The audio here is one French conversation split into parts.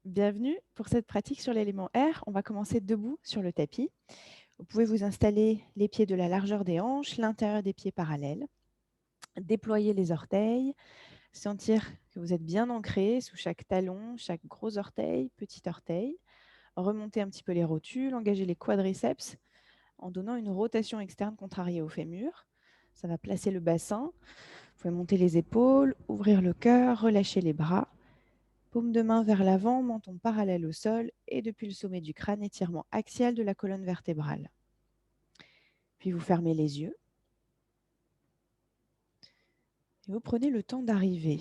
Bienvenue pour cette pratique sur l'élément R. On va commencer debout sur le tapis. Vous pouvez vous installer les pieds de la largeur des hanches, l'intérieur des pieds parallèles. Déployer les orteils, sentir que vous êtes bien ancré sous chaque talon, chaque gros orteil, petit orteil. Remonter un petit peu les rotules, engager les quadriceps en donnant une rotation externe contrariée au fémur. Ça va placer le bassin. Vous pouvez monter les épaules, ouvrir le cœur, relâcher les bras. Paume de main vers l'avant, menton parallèle au sol et depuis le sommet du crâne, étirement axial de la colonne vertébrale. Puis vous fermez les yeux et vous prenez le temps d'arriver,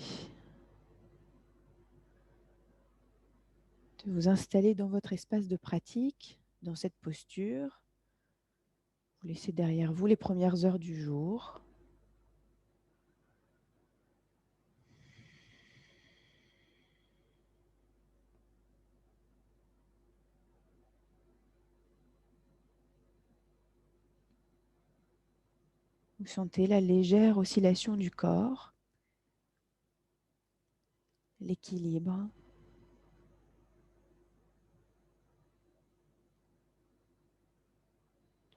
de vous installer dans votre espace de pratique, dans cette posture. Vous laissez derrière vous les premières heures du jour. Vous sentez la légère oscillation du corps, l'équilibre.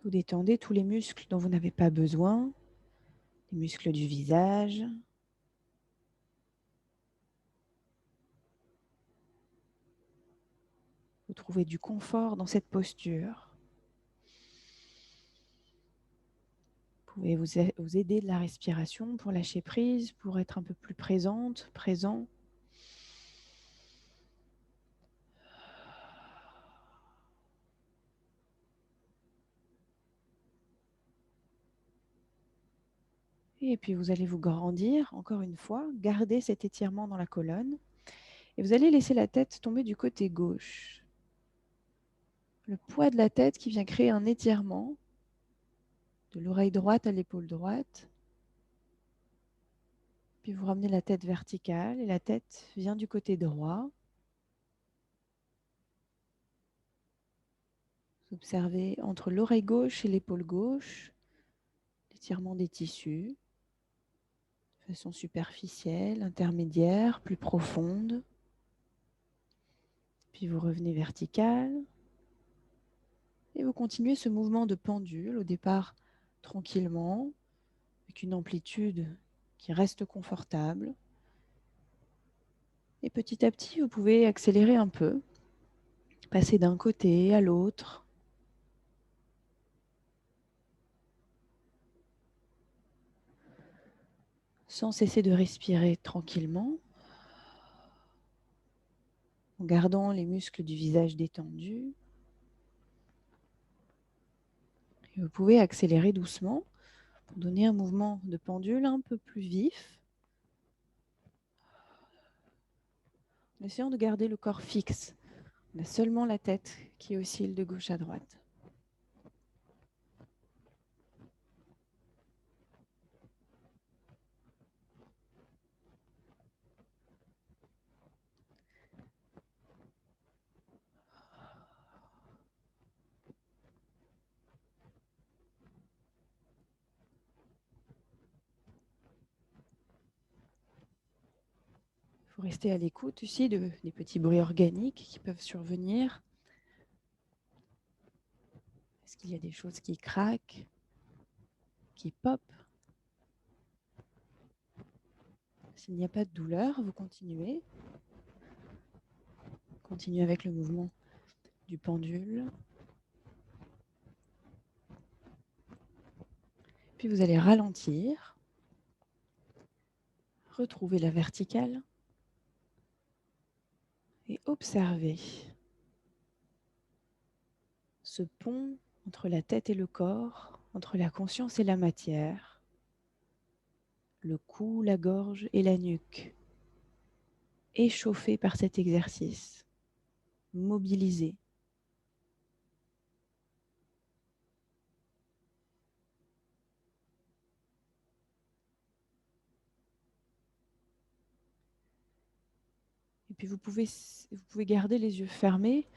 Vous détendez tous les muscles dont vous n'avez pas besoin, les muscles du visage. Vous trouvez du confort dans cette posture. Vous pouvez vous aider de la respiration pour lâcher prise, pour être un peu plus présente, présent. Et puis vous allez vous grandir, encore une fois, garder cet étirement dans la colonne. Et vous allez laisser la tête tomber du côté gauche. Le poids de la tête qui vient créer un étirement de l'oreille droite à l'épaule droite. Puis vous ramenez la tête verticale et la tête vient du côté droit. Vous observez entre l'oreille gauche et l'épaule gauche l'étirement des tissus. De façon superficielle, intermédiaire, plus profonde. Puis vous revenez vertical. Et vous continuez ce mouvement de pendule, au départ tranquillement, avec une amplitude qui reste confortable. Et petit à petit, vous pouvez accélérer un peu, passer d'un côté à l'autre. Sans cesser de respirer tranquillement, en gardant les muscles du visage détendus. Et vous pouvez accélérer doucement pour donner un mouvement de pendule un peu plus vif, en essayant de garder le corps fixe. On a seulement la tête qui oscille de gauche à droite. Il faut rester à l'écoute aussi des petits bruits organiques qui peuvent survenir. Est-ce qu'il y a des choses qui craquent, qui popent? S'il n'y a pas de douleur, vous continuez. Continuez avec le mouvement du pendule. Puis vous allez ralentir. Retrouver la verticale. Et observer ce pont entre la tête et le corps, entre la conscience et la matière, le cou, la gorge et la nuque, échauffé par cet exercice, mobilisé. Et puis vous pouvez garder les yeux fermés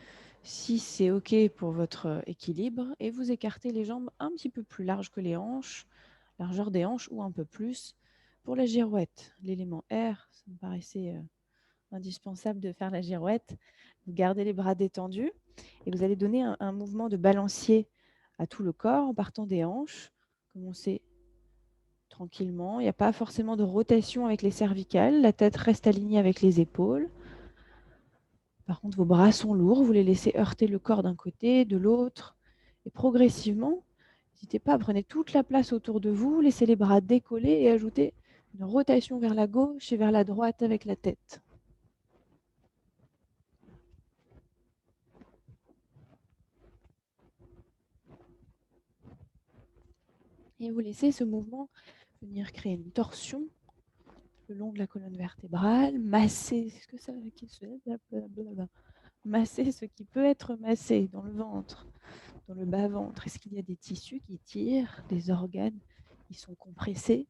si c'est OK pour votre équilibre et vous écartez les jambes un petit peu plus larges que les hanches, largeur des hanches ou un peu plus pour la girouette. L'élément R, ça me paraissait indispensable de faire la girouette. Vous gardez les bras détendus et vous allez donner un mouvement de balancier à tout le corps en partant des hanches. Commencez tranquillement. Il n'y a pas forcément de rotation avec les cervicales. La tête reste alignée avec les épaules. Par contre, vos bras sont lourds. Vous les laissez heurter le corps d'un côté, de l'autre. Et progressivement, n'hésitez pas, prenez toute la place autour de vous. Laissez les bras décollés et ajoutez une rotation vers la gauche et vers la droite avec la tête. Et vous laissez ce mouvement venir créer une torsion le long de la colonne vertébrale, masser ce que ça masser ce qui peut être massé dans le ventre, dans le bas-ventre. Est-ce qu'il y a des tissus qui tirent, des organes qui sont compressés?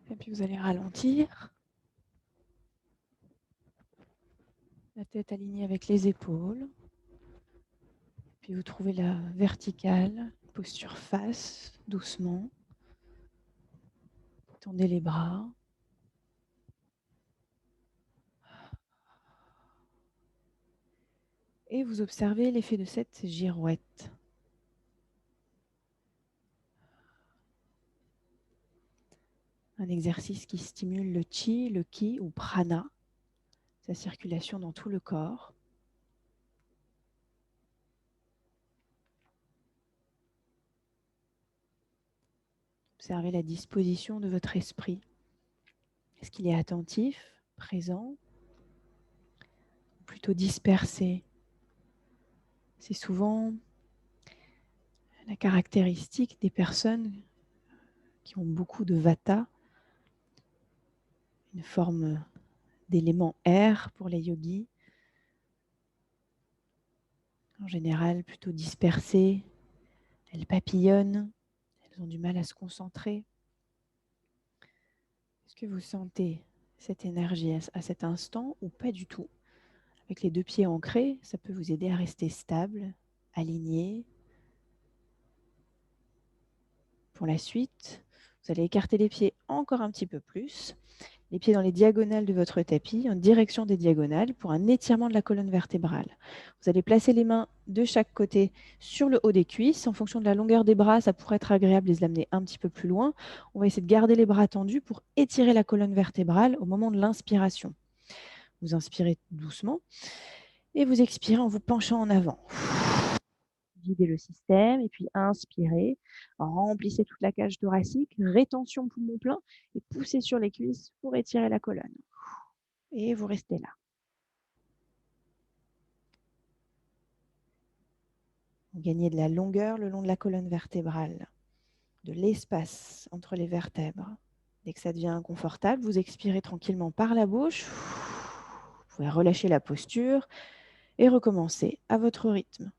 Et puis vous allez ralentir, la tête alignée avec les épaules. Puis vous trouvez la verticale, posture face, doucement. Tendez les bras. Et vous observez l'effet de cette girouette. Un exercice qui stimule le chi, le ki ou prana, sa circulation dans tout le corps. Observez la disposition de votre esprit. Est-ce qu'il est attentif, présent, ou plutôt dispersé? C'est souvent la caractéristique des personnes qui ont beaucoup de vata, une forme d'élément air pour les yogis. En général, plutôt dispersées, elles papillonnent, elles ont du mal à se concentrer. Est-ce que vous sentez cette énergie à cet instant ou pas du tout? Avec les deux pieds ancrés, ça peut vous aider à rester stable, aligné. Pour la suite, vous allez écarter les pieds encore un petit peu plus. Les pieds dans les diagonales de votre tapis, en direction des diagonales, pour un étirement de la colonne vertébrale. Vous allez placer les mains de chaque côté sur le haut des cuisses. En fonction de la longueur des bras, ça pourrait être agréable de les amener un petit peu plus loin. On va essayer de garder les bras tendus pour étirer la colonne vertébrale au moment de l'inspiration. Vous inspirez doucement et vous expirez en vous penchant en avant. Videz le système et puis inspirez. Remplissez toute la cage thoracique, rétention poumon plein et poussez sur les cuisses pour étirer la colonne. Et vous restez là. Vous gagnez de la longueur le long de la colonne vertébrale, de l'espace entre les vertèbres. Dès que ça devient inconfortable, vous expirez tranquillement par la bouche. Vous pouvez relâcher la posture et recommencer à votre rythme.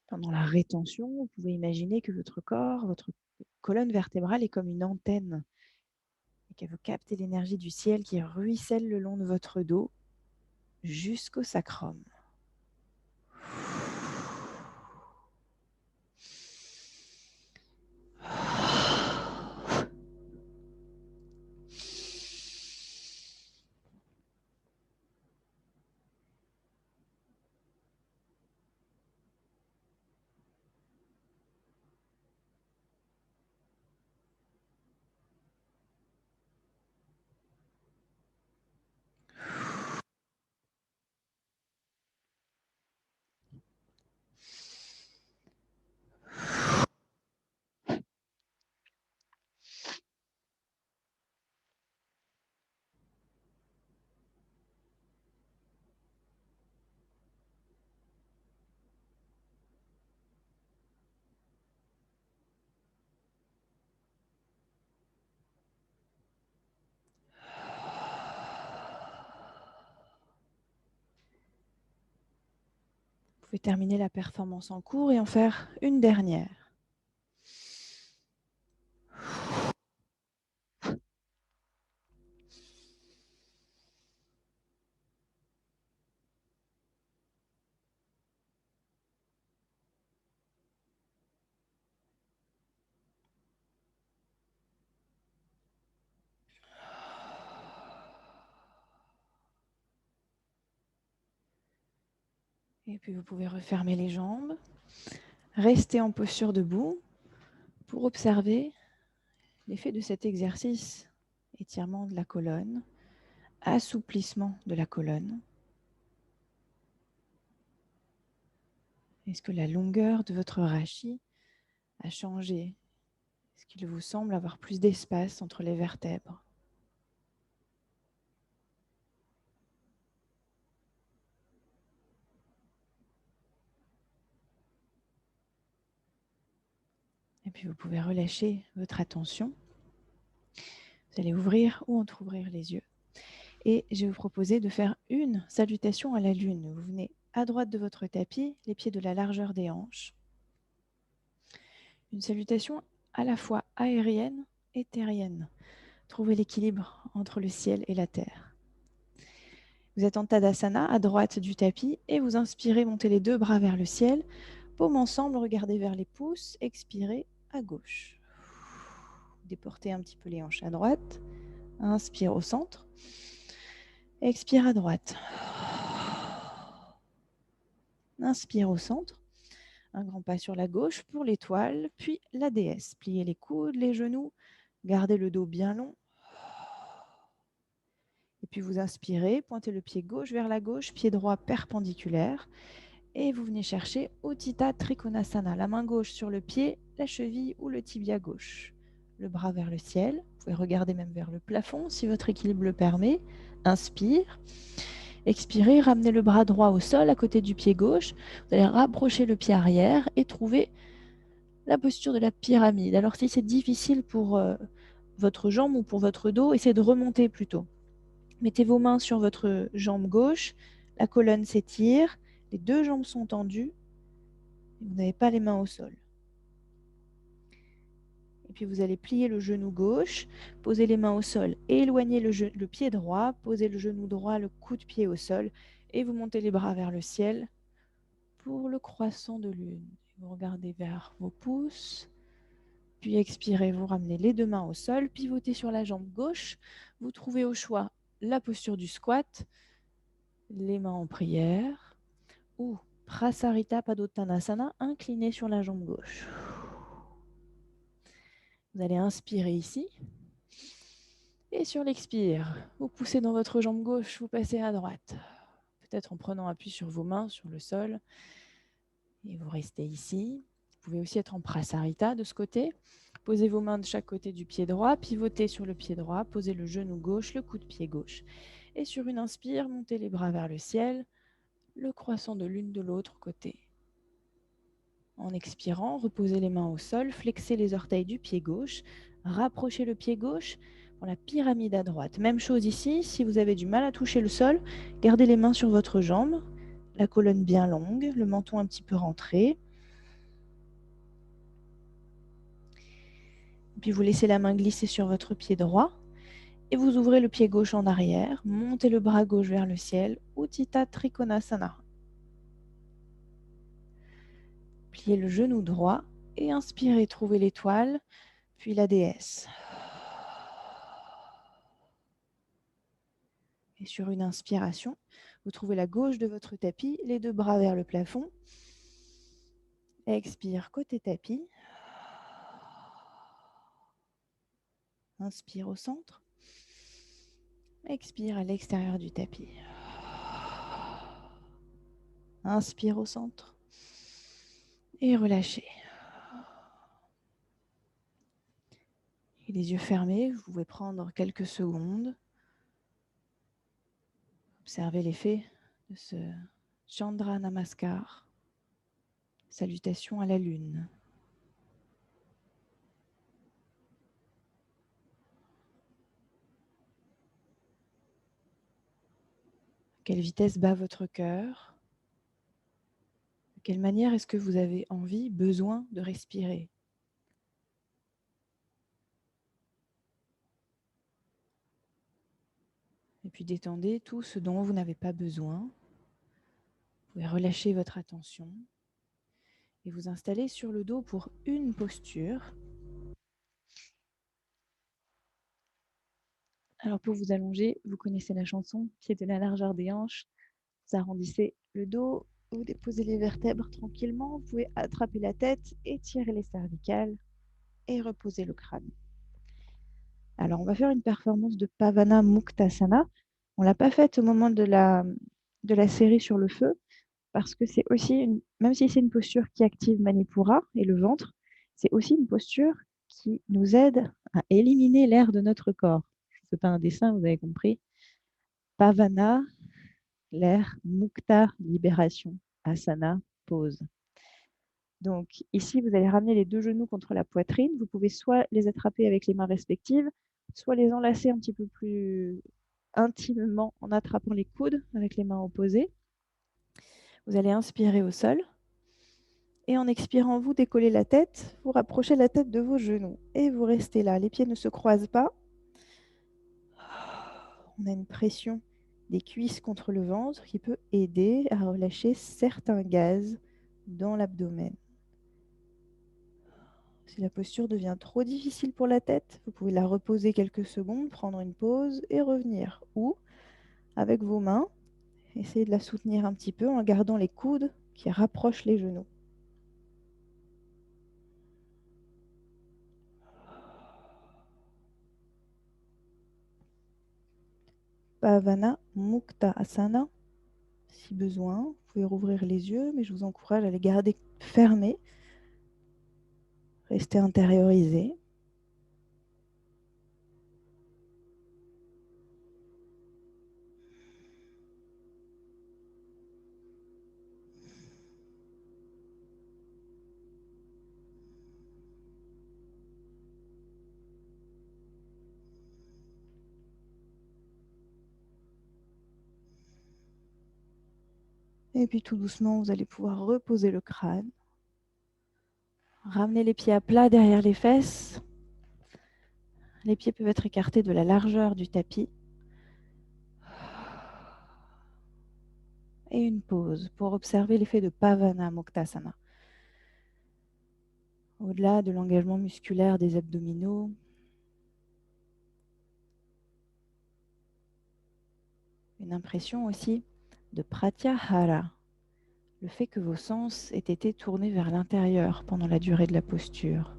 Pendant la rétention, vous pouvez imaginer que votre corps, votre colonne vertébrale est comme une antenne et que vous captez l'énergie du ciel qui ruisselle le long de votre dos jusqu'au sacrum. Vous pouvez terminer la performance en cours et en faire une dernière. Et puis vous pouvez refermer les jambes, rester en posture debout pour observer l'effet de cet exercice. Étirement de la colonne, assouplissement de la colonne. Est-ce que la longueur de votre rachis a changé? Est-ce qu'il vous semble avoir plus d'espace entre les vertèbres? Et puis vous pouvez relâcher votre attention. Vous allez ouvrir ou entrouvrir les yeux. Et je vais vous proposer de faire une salutation à la lune. Vous venez à droite de votre tapis, les pieds de la largeur des hanches. Une salutation à la fois aérienne et terrienne. Trouvez l'équilibre entre le ciel et la terre. Vous êtes en Tadasana, à droite du tapis, et vous inspirez, montez les deux bras vers le ciel. Paumes ensemble, regardez vers les pouces, expirez à gauche. Déportez un petit peu les hanches à droite. Inspire au centre. Expire à droite. Inspire au centre. Un grand pas sur la gauche pour l'étoile, puis la déesse. Pliez les coudes, les genoux, gardez le dos bien long. Et puis vous inspirez, pointez le pied gauche vers la gauche, pied droit perpendiculaire. Et vous venez chercher Utthita Trikonasana, la main gauche sur le pied, la cheville ou le tibia gauche. Le bras vers le ciel, vous pouvez regarder même vers le plafond si votre équilibre le permet. Inspire. Expirez, ramenez le bras droit au sol à côté du pied gauche. Vous allez rapprocher le pied arrière et trouver la posture de la pyramide. Alors si c'est difficile pour votre jambe ou pour votre dos, essayez de remonter plutôt. Mettez vos mains sur votre jambe gauche, la colonne s'étire, les deux jambes sont tendues, vous n'avez pas les mains au sol. Et puis vous allez plier le genou gauche, poser les mains au sol, éloignez le pied droit, posez le genou droit, le coup de pied au sol, et vous montez les bras vers le ciel pour le croissant de lune. Vous regardez vers vos pouces, puis expirez, vous ramenez les deux mains au sol, pivotez sur la jambe gauche, vous trouvez au choix la posture du squat, les mains en prière, ou Prasarita Padottanasana, incliné sur la jambe gauche. Vous allez inspirer ici. Et sur l'expire, vous poussez dans votre jambe gauche, vous passez à droite. Peut-être en prenant appui sur vos mains, sur le sol. Et vous restez ici. Vous pouvez aussi être en Prasarita de ce côté. Posez vos mains de chaque côté du pied droit, pivotez sur le pied droit, posez le genou gauche, le coup de pied gauche. Et sur une inspire, montez les bras vers le ciel, le croissant de l'une de l'autre côté. En expirant, reposez les mains au sol, flexez les orteils du pied gauche, rapprochez le pied gauche pour la pyramide à droite. Même chose ici, si vous avez du mal à toucher le sol, gardez les mains sur votre jambe, la colonne bien longue, le menton un petit peu rentré. Puis vous laissez la main glisser sur votre pied droit et vous ouvrez le pied gauche en arrière, montez le bras gauche vers le ciel, Utthita Trikonasana. Pliez le genou droit et inspirez, trouvez l'étoile, puis la déesse. Et sur une inspiration, vous trouvez la gauche de votre tapis, les deux bras vers le plafond. Expire côté tapis. Inspire au centre. Expire à l'extérieur du tapis. Inspire au centre. Et relâchez. Et les yeux fermés, vous pouvez prendre quelques secondes. Observez l'effet de ce Chandra Namaskar. Salutation à la lune. À quelle vitesse bat votre cœur? quelle manière est-ce que vous avez envie, besoin de respirer? Et puis détendez tout ce dont vous n'avez pas besoin. Vous pouvez relâcher votre attention et vous installer sur le dos pour une posture. Alors pour vous allonger, vous connaissez la chanson, pied de la largeur des hanches. Vous arrondissez le dos, vous déposez les vertèbres tranquillement. Vous pouvez attraper la tête, étirer les cervicales et reposer le crâne. Alors on va faire une performance de Pavana Muktasana. On ne l'a pas faite au moment de la série sur le feu, parce que c'est aussi, même si c'est une posture qui active Manipura et le ventre, c'est aussi une posture qui nous aide à éliminer l'air de notre corps. Je ne fais pas un dessin, vous avez compris. Pavana, l'air, Mukta, libération, Asana, pause. Donc ici, vous allez ramener les deux genoux contre la poitrine. Vous pouvez soit les attraper avec les mains respectives, soit les enlacer un petit peu plus intimement en attrapant les coudes avec les mains opposées. Vous allez inspirer au sol. Et en expirant, vous décollez la tête, vous rapprochez la tête de vos genoux. Et vous restez là. Les pieds ne se croisent pas. On a une pression des cuisses contre le ventre qui peut aider à relâcher certains gaz dans l'abdomen. Si la posture devient trop difficile pour la tête, vous pouvez la reposer quelques secondes, prendre une pause et revenir. Ou, avec vos mains, essayez de la soutenir un petit peu en gardant les coudes qui rapprochent les genoux. Pavana Mukta Asana. Si besoin, vous pouvez rouvrir les yeux, mais je vous encourage à les garder fermés. Restez intériorisé. Et puis tout doucement, vous allez pouvoir reposer le crâne. Ramenez les pieds à plat derrière les fesses. Les pieds peuvent être écartés de la largeur du tapis. Et une pause pour observer l'effet de Pavana Muktasana. Au-delà de l'engagement musculaire des abdominaux, une impression aussi de Pratyahara, le fait que vos sens aient été tournés vers l'intérieur pendant la durée de la posture.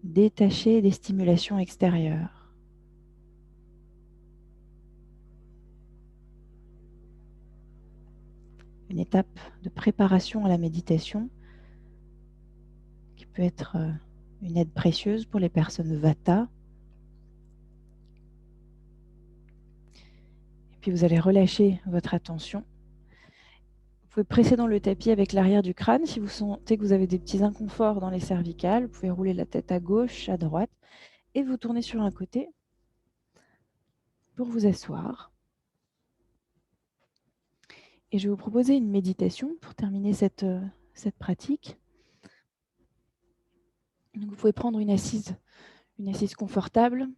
Détachés des stimulations extérieures. Une étape de préparation à la méditation qui peut être une aide précieuse pour les personnes Vata. Et puis vous allez relâcher votre attention. Vous pouvez presser dans le tapis avec l'arrière du crâne. Si vous sentez que vous avez des petits inconforts dans les cervicales, vous pouvez rouler la tête à gauche, à droite et vous tourner sur un côté pour vous asseoir. Et je vais vous proposer une méditation pour terminer cette pratique. Donc vous pouvez prendre une assise confortable,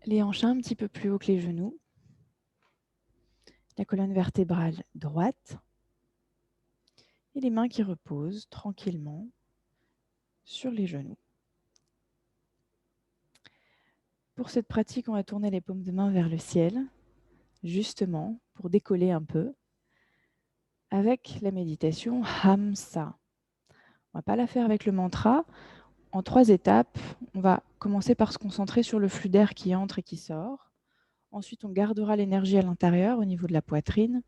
les hanches un petit peu plus haut que les genoux, la colonne vertébrale droite et les mains qui reposent tranquillement sur les genoux. Pour cette pratique, on va tourner les paumes de main vers le ciel, justement pour décoller un peu, avec la méditation Hamsa. On ne va pas la faire avec le mantra. En 3 étapes, on va commencer par se concentrer sur le flux d'air qui entre et qui sort. Ensuite, on gardera l'énergie à l'intérieur au niveau de la poitrine.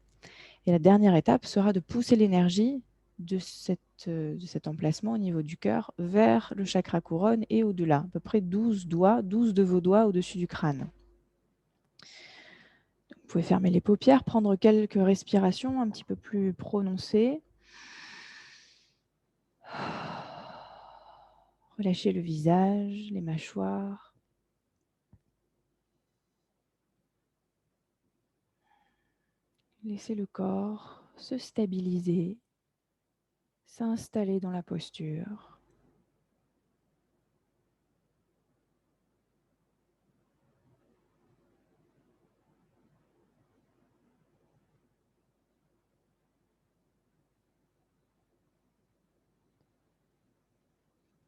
Et la dernière étape sera de pousser l'énergie de cet emplacement au niveau du cœur vers le chakra couronne et au-delà, à peu près 12 doigts, 12 de vos doigts au-dessus du crâne. Vous pouvez fermer les paupières, prendre quelques respirations un petit peu plus prononcées. Relâchez le visage, les mâchoires. Laissez le corps se stabiliser, s'installer dans la posture.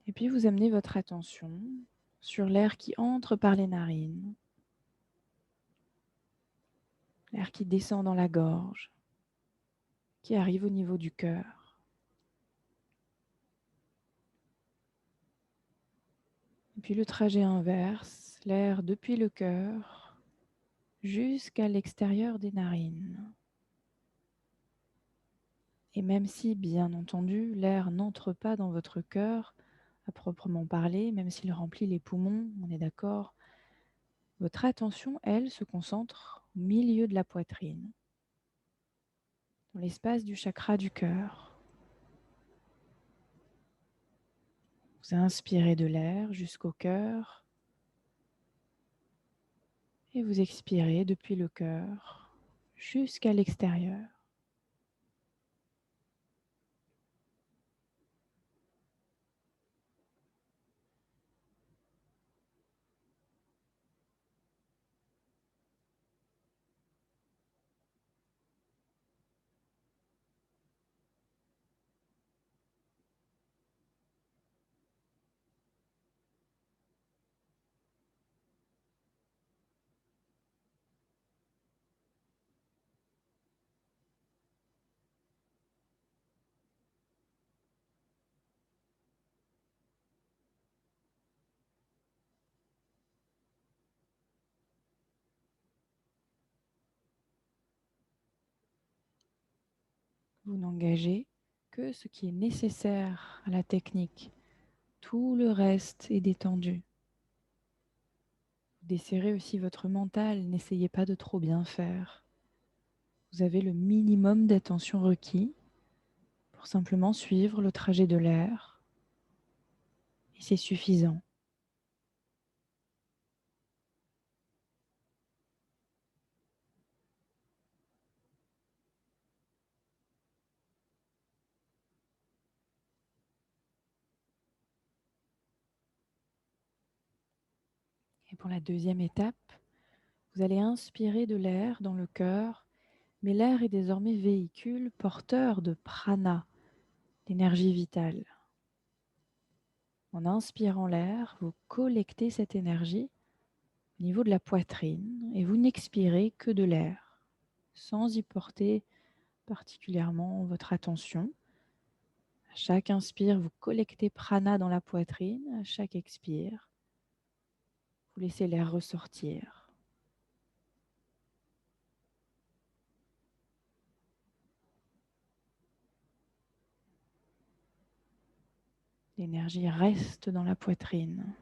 Et puis vous amenez votre attention sur l'air qui entre par les narines, l'air qui descend dans la gorge, qui arrive au niveau du cœur. Et puis le trajet inverse, l'air depuis le cœur jusqu'à l'extérieur des narines. Et même si, bien entendu, l'air n'entre pas dans votre cœur à proprement parler, même s'il remplit les poumons, on est d'accord, votre attention, elle, se concentre au milieu de la poitrine, dans l'espace du chakra du cœur. Vous inspirez de l'air jusqu'au cœur et vous expirez depuis le cœur jusqu'à l'extérieur. Vous n'engagez que ce qui est nécessaire à la technique. Tout le reste est détendu. Desserrez aussi votre mental, n'essayez pas de trop bien faire. Vous avez le minimum d'attention requis pour simplement suivre le trajet de l'air et c'est suffisant. Et pour la deuxième étape, vous allez inspirer de l'air dans le cœur, mais l'air est désormais véhicule porteur de prana, d'énergie vitale. En inspirant l'air, vous collectez cette énergie au niveau de la poitrine et vous n'expirez que de l'air, sans y porter particulièrement votre attention. À chaque inspire, vous collectez prana dans la poitrine. À chaque expire, vous laissez l'air ressortir. L'énergie reste dans la poitrine.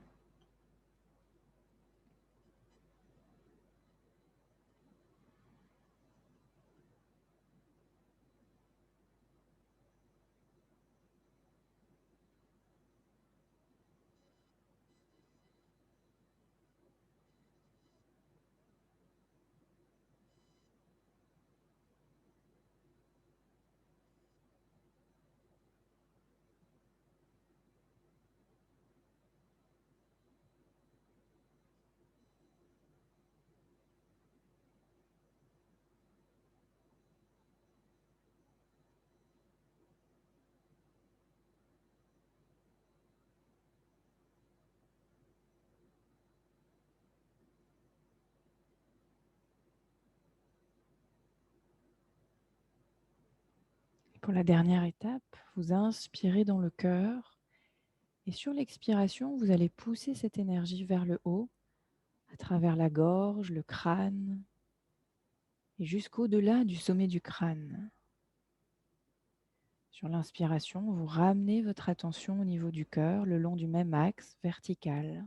Et pour la dernière étape, vous inspirez dans le cœur et sur l'expiration, vous allez pousser cette énergie vers le haut, à travers la gorge, le crâne et jusqu'au-delà du sommet du crâne. Sur l'inspiration, vous ramenez votre attention au niveau du cœur, le long du même axe vertical.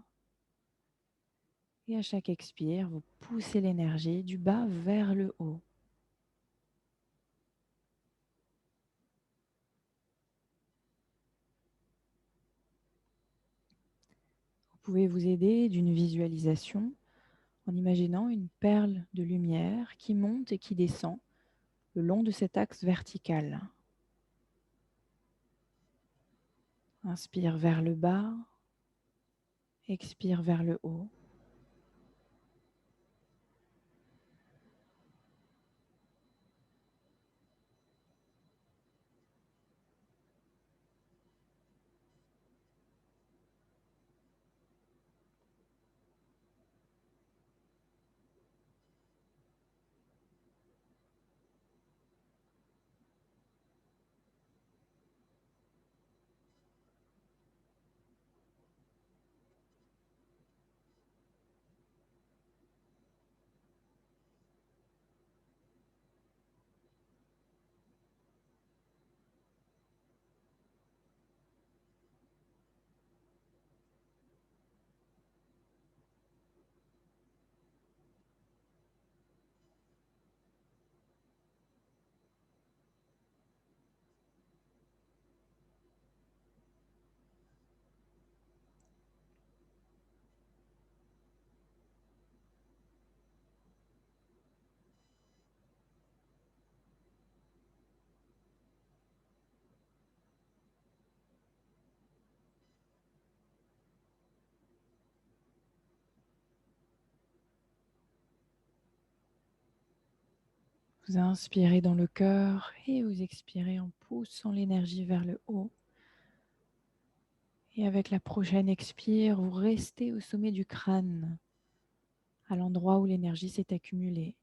Et à chaque expire, vous poussez l'énergie du bas vers le haut. Vous pouvez vous aider d'une visualisation en imaginant une perle de lumière qui monte et qui descend le long de cet axe vertical. Inspire vers le bas, expire vers le haut. Vous inspirez dans le cœur et vous expirez en poussant l'énergie vers le haut. Et avec la prochaine expire, vous restez au sommet du crâne, à l'endroit où l'énergie s'est accumulée.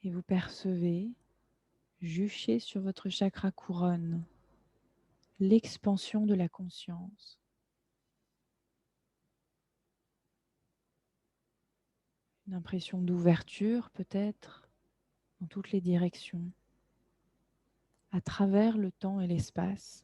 Et vous percevez, juché sur votre chakra couronne, l'expansion de la conscience. Une impression d'ouverture peut-être dans toutes les directions, à travers le temps et l'espace.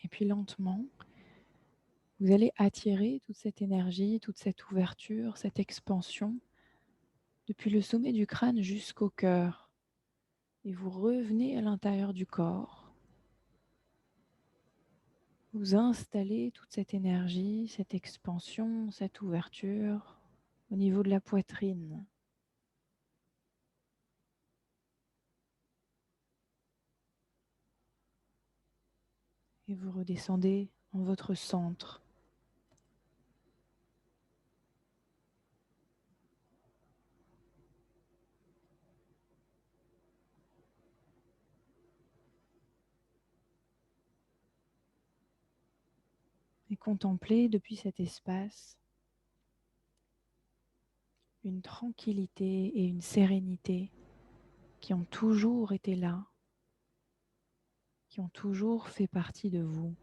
Et puis lentement, vous allez attirer toute cette énergie, toute cette ouverture, cette expansion depuis le sommet du crâne jusqu'au cœur. Et vous revenez à l'intérieur du corps. Vous installez toute cette énergie, cette expansion, cette ouverture au niveau de la poitrine. Et vous redescendez en votre centre. Et contemplez depuis cet espace une tranquillité et une sérénité qui ont toujours été là, qui ont toujours fait partie de vous.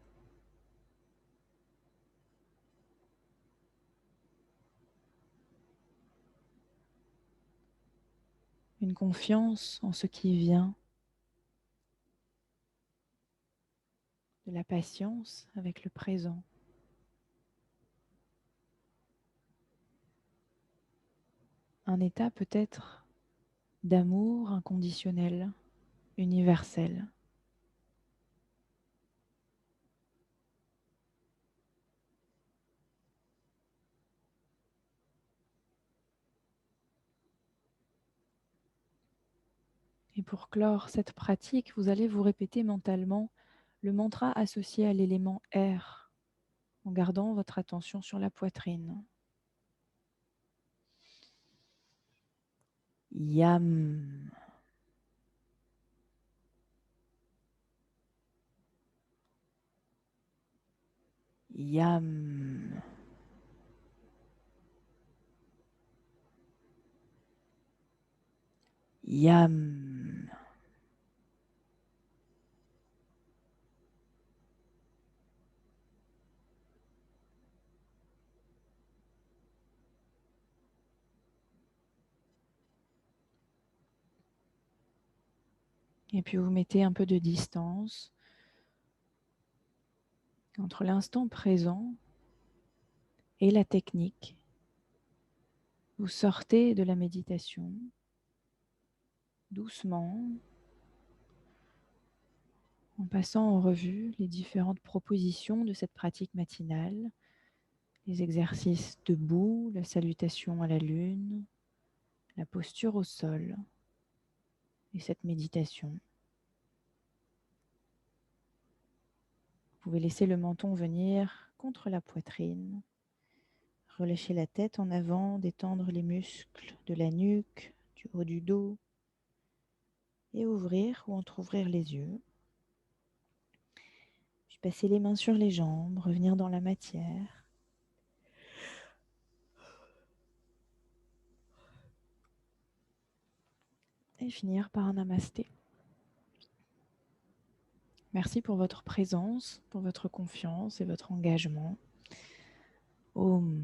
Une confiance en ce qui vient, de la patience avec le présent. Un état peut-être d'amour inconditionnel, universel. Et pour clore cette pratique, vous allez vous répéter mentalement le mantra associé à l'élément air, en gardant votre attention sur la poitrine. Yam. Yam. Yam. Et puis vous mettez un peu de distance entre l'instant présent et la technique. Vous sortez de la méditation doucement, en passant en revue les différentes propositions de cette pratique matinale, les exercices debout, la salutation à la lune, la posture au sol et cette méditation. Vous pouvez laisser le menton venir contre la poitrine, relâcher la tête en avant, détendre les muscles de la nuque, du haut du dos et ouvrir ou entrouvrir les yeux. Puis passer les mains sur les jambes, revenir dans la matière. Et finir par un namasté. Merci pour votre présence, pour votre confiance et votre engagement. Om.